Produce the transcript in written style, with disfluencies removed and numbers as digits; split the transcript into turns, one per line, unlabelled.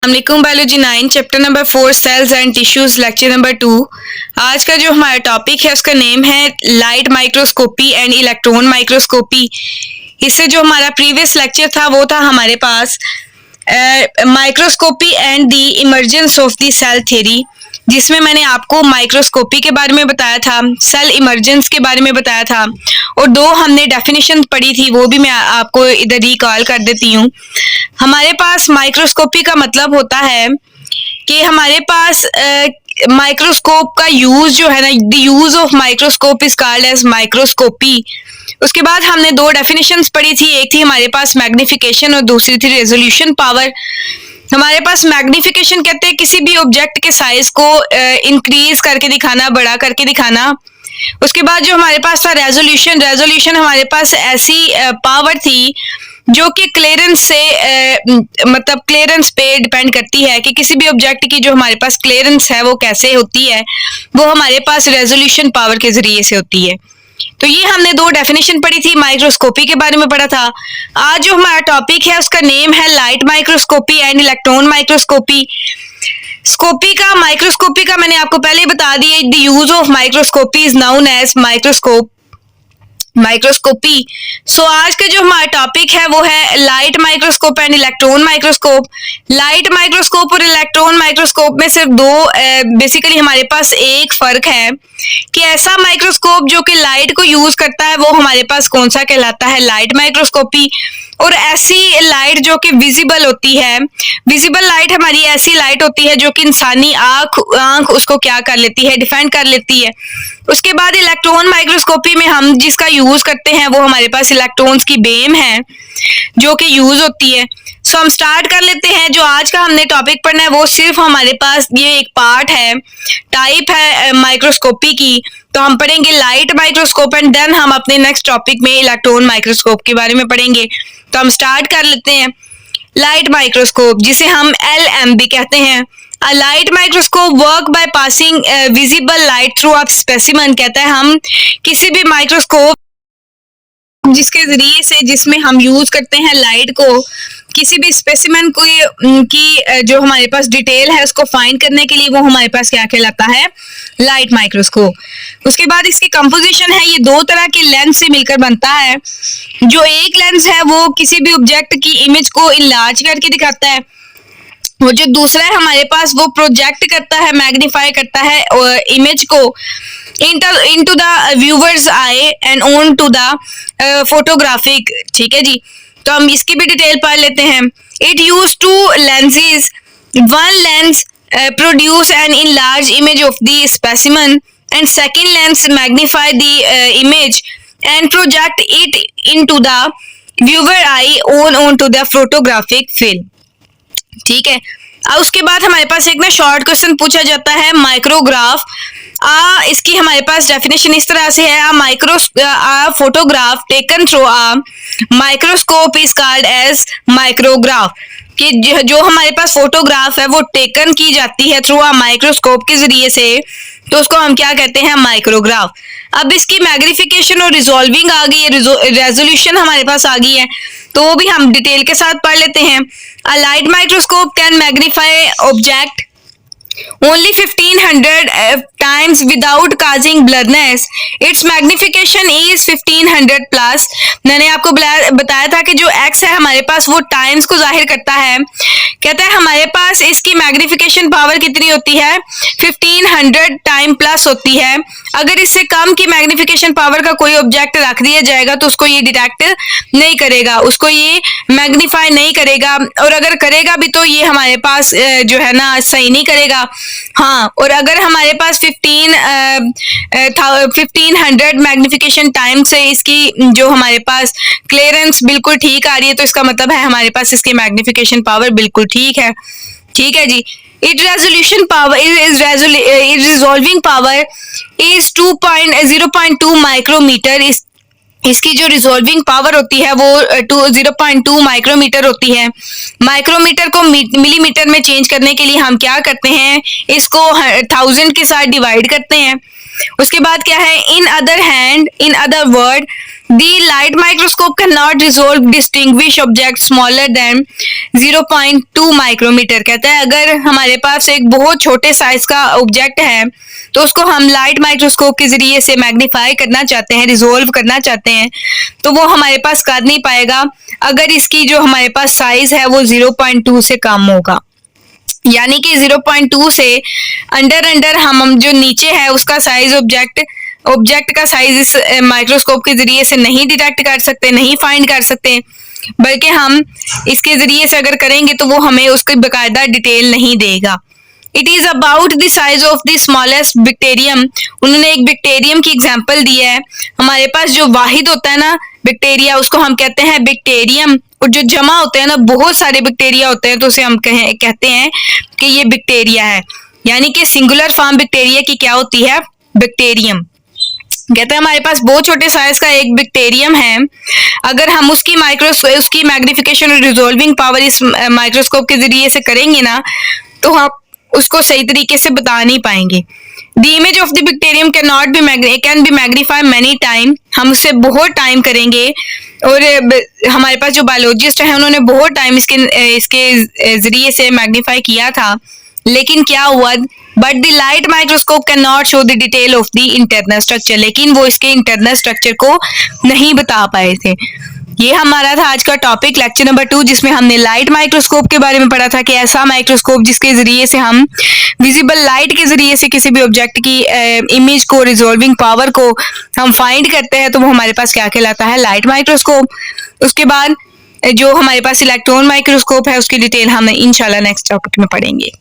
अस्सलामुअलैकुम biology 9 chapter number 4 cells and tissues lecture number 2। आज का जो हमारा टॉपिक है उसका नेम है light microscopy and electron microscopy. इससे जो हमारा प्रीवियस लेक्चर था वो था हमारे पास microscopy and the emergence of the cell theory, जिसमें मैंने आपको माइक्रोस्कोपी के बारे में बताया था, सेल इमर्जेंस के बारे में बताया था और दो हमने डेफिनेशन पढ़ी थी, वो भी मैं आपको इधर रिकॉल कर देती हूँ। हमारे पास माइक्रोस्कोपी का मतलब होता है कि हमारे पास माइक्रोस्कोप का यूज जो है ना, the use of microscope is called as microscopy. उसके बाद हमने दो डेफिनेशंस पढ़ी थी, एक थी हमारे पास मैग्निफिकेशन और दूसरी थी रेजोल्यूशन पावर। हमारे पास मैग्निफिकेशन कहते हैं किसी भी ऑब्जेक्ट के साइज को इंक्रीज करके दिखाना, बड़ा करके दिखाना। उसके बाद जो हमारे पास था रेजोल्यूशन, रेजोल्यूशन हमारे पास ऐसी पावर थी जो कि क्लियरेंस से मतलब क्लियरेंस पे डिपेंड करती है कि किसी भी ऑब्जेक्ट की जो हमारे पास क्लियरेंस है वो कैसे होती है, वो हमारे पास रेजोल्यूशन पावर के जरिए से होती है। तो ये हमने दो डेफिनेशन पढ़ी थी, माइक्रोस्कोपी के बारे में पढ़ा था। आज जो हमारा टॉपिक है उसका नेम है light microscopy and electron microscopy. स्कोपी का, माइक्रोस्कोपी का मैंने आपको पहले बता दिया, the use of microscopy is known as microscopy. So आज का जो हमारा टॉपिक है वो है light microscope and electron microscope. Light microscope और इलेक्ट्रॉन माइक्रोस्कोप में सिर्फ दो बेसिकली हमारे पास एक फर्क है कि ऐसा माइक्रोस्कोप जो कि लाइट को यूज करता है वो हमारे पास कौन सा कहलाता है, लाइट माइक्रोस्कोपी। और ऐसी लाइट जो कि विजिबल होती है, विजिबल लाइट हमारी ऐसी लाइट होती है जो कि इंसानी आंख उसको क्या कर लेती है, डिफेंड कर लेती है। उसके बाद इलेक्ट्रॉन माइक्रोस्कोपी में हम जिसका यूज करते हैं वो हमारे पास इलेक्ट्रॉन्स की बेम है जो कि यूज होती है। सो हम स्टार्ट कर लेते हैं। जो आज का हमने टॉपिक पढ़ना है वो सिर्फ हमारे पास ये एक पार्ट है, टाइप है माइक्रोस्कोपी की। तो हम पढ़ेंगे लाइट माइक्रोस्कोप एंड देन हम अपने नेक्स्ट टॉपिक में इलेक्ट्रॉन माइक्रोस्कोप के बारे में पढ़ेंगे। तो हम स्टार्ट कर लेते हैं। लाइट माइक्रोस्कोप, जिसे हम LM भी कहते हैं। A light microscope work by passing visible light through a specimen, कहता है हम किसी भी माइक्रोस्कोप जिसके जरिए से, जिसमें हम यूज करते हैं लाइट को किसी भी स्पेसिमेन को की जो हमारे पास डिटेल है उसको फाइंड करने के लिए, वो हमारे पास क्या कहलाता है, लाइट माइक्रोस्कोप। उसके बाद इसकी कंपोजिशन है, ये दो तरह के लेंस से मिलकर बनता है। जो एक लेंस है वो किसी भी ऑब्जेक्ट की इमेज को इनलार्ज करके दिखाता है, और जो दूसरा है हमारे पास वो प्रोजेक्ट करता है, मैग्नीफाई करता है इमेज को into the viewer's eye and on to the photographic। ठीक है जी, तो हम इसकी भी डिटेल पढ़ लेते हैं। It used two lenses, one lens produce an enlarged image of the specimen and second lens magnify the image and project it into the viewer eye onto the photographic film। ठीक है, अब उसके बाद हमारे पास एक ना शॉर्ट क्वेश्चन पूछा जाता है, माइक्रोग्राफ। इसकी हमारे पास डेफिनेशन इस तरह से है, photograph taken through a microscope is called as micrograph. कि जो हमारे पास फोटोग्राफ है वो टेकन की जाती है थ्रू अ माइक्रोस्कोप के जरिए से, तो उसको हम क्या कहते हैं, माइक्रोग्राफ। अब इसकी मैग्निफिकेशन और रिजॉल्विंग आ गई है, रेजोल्यूशन हमारे पास आ गई है, तो वो भी हम डिटेल के साथ पढ़ लेते हैं। A light microscope can magnify object only 1500 times without causing blurriness. Its magnification is 1500 plus। मैंने आपको बताया था कि जो x है हमारे पास वो टाइम्स को जाहिर करता है। कहता है हमारे पास इसकी मैग्निफिकेशन पावर कितनी होती है, 1500 टाइम प्लस होती है। अगर इससे कम की मैग्निफिकेशन पावर का कोई ऑब्जेक्ट रख दिया जाएगा तो उसको ये डिटेक्ट नहीं करेगा, उसको ये मैग्नीफाई नहीं करेगा, और अगर करेगा भी तो ये हमारे पास जो है ना सही नहीं करेगा। हाँ, और अगर हमारे पास 1500 मैग्निफिकेशन टाइम से इसकी जो हमारे पास क्लियरेंस बिल्कुल ठीक आ रही है, तो इसका मतलब है हमारे पास इसकी मैग्निफिकेशन पावर बिल्कुल ठीक है। ठीक है जी, it resolution power is resolving power is 0.2 micrometre. इसकी जो रिजॉल्विंग पावर होती है वो 0.2 माइक्रोमीटर होती है। माइक्रोमीटर को मिलीमीटर में चेंज करने के लिए हम क्या करते हैं, इसको 1000 के साथ डिवाइड करते हैं। उसके बाद क्या है, in other word The light microscope cannot resolve distinguish objects smaller than 0.2 micrometre. कहता है अगर हमारे पास एक बहुत छोटे साइज का ऑब्जेक्ट है तो उसको हम लाइट माइक्रोस्कोप के जरिए से मैग्नीफाई करना चाहते हैं, रिजोल्व करना चाहते हैं, तो वो हमारे पास कर नहीं पाएगा अगर इसकी जो हमारे पास साइज है वो 0.2 से कम होगा। यानी कि 0.2 से अंडर हम जो नीचे है उसका साइज ऑब्जेक्ट का साइज इस माइक्रोस्कोप के जरिए से नहीं डिटेक्ट कर सकते, नहीं फाइंड कर सकते, बल्कि हम इसके जरिए से अगर करेंगे तो वो हमें उसकी बाकायदा डिटेल नहीं देगा। It is about the size of the smallest bacterium. उन्होंने एक बैक्टीरियम की एग्जांपल दी है। हमारे पास जो वाहिद होता है ना बैक्टीरिया, उसको हम कहते हैं बैक्टीरियम, और जो जमा होते हैं ना बहुत सारे बैक्टीरिया होते हैं तो उसे हम कहते हैं कि ये बैक्टीरिया है। यानी कि सिंगुलर फॉर्म बैक्टीरिया की क्या होती है? बैक्टीरियम। कहते हैं हमारे पास बहुत छोटे साइज का एक बैक्टीरियम है, अगर हम उसकी मैग्निफिकेशन और रिजोल्विंग पावर इस माइक्रोस्कोप के जरिए से करेंगे ना तो हम उसको सही तरीके से बता नहीं पाएंगे। The image of the bacterium can be magnify many time. हम उससे बहुत टाइम करेंगे, और हमारे पास जो बायोलॉजिस्ट हैं उन्होंने बहुत टाइम इसके जरिए से मैग्नीफाई किया था, लेकिन क्या हुआ? But the light microscope can not show the detail of the internal structure. लेकिन वो इसके इंटरनल स्ट्रक्चर को नहीं बता पाए थे। ये हमारा था आज का टॉपिक, लेक्चर नंबर 2, जिसमें हमने लाइट माइक्रोस्कोप के बारे में पढ़ा था कि ऐसा माइक्रोस्कोप जिसके जरिए से हम विजिबल लाइट के जरिए से किसी भी ऑब्जेक्ट की इमेज को, रिजोल्विंग पावर को हम फाइंड करते हैं, तो वो हमारे पास क्या कहलाता है? Light microscope. उसके बाद जो हमारे पास इलेक्ट्रॉन माइक्रोस्कोप है उसकी डिटेल हम इंशाल्लाह नेक्स्ट टॉपिक में पढ़ेंगे।